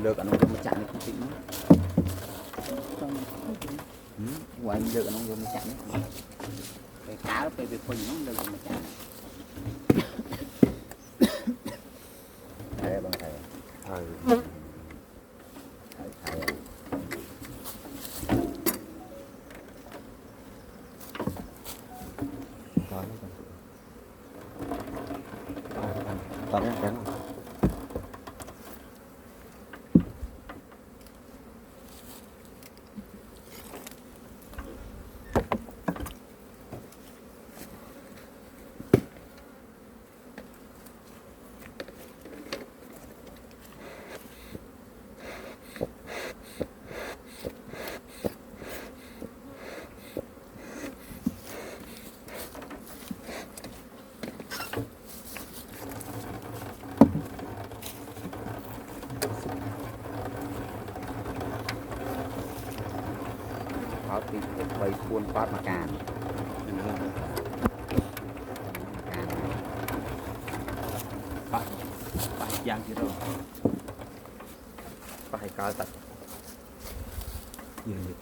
เลิกอันน้องจะมาจัดนี่คุณติ๊กมั้งวันเลิกอันน้องจะมาจัดนี่ไปก้าวไปคนน้องเลิกมาจัดอะไรบางไทยไทยไทยตอนนี้แข็งเขาติดไปควรฟาดมาการปะยางที่เราปะให้กาตัดยืนอยู่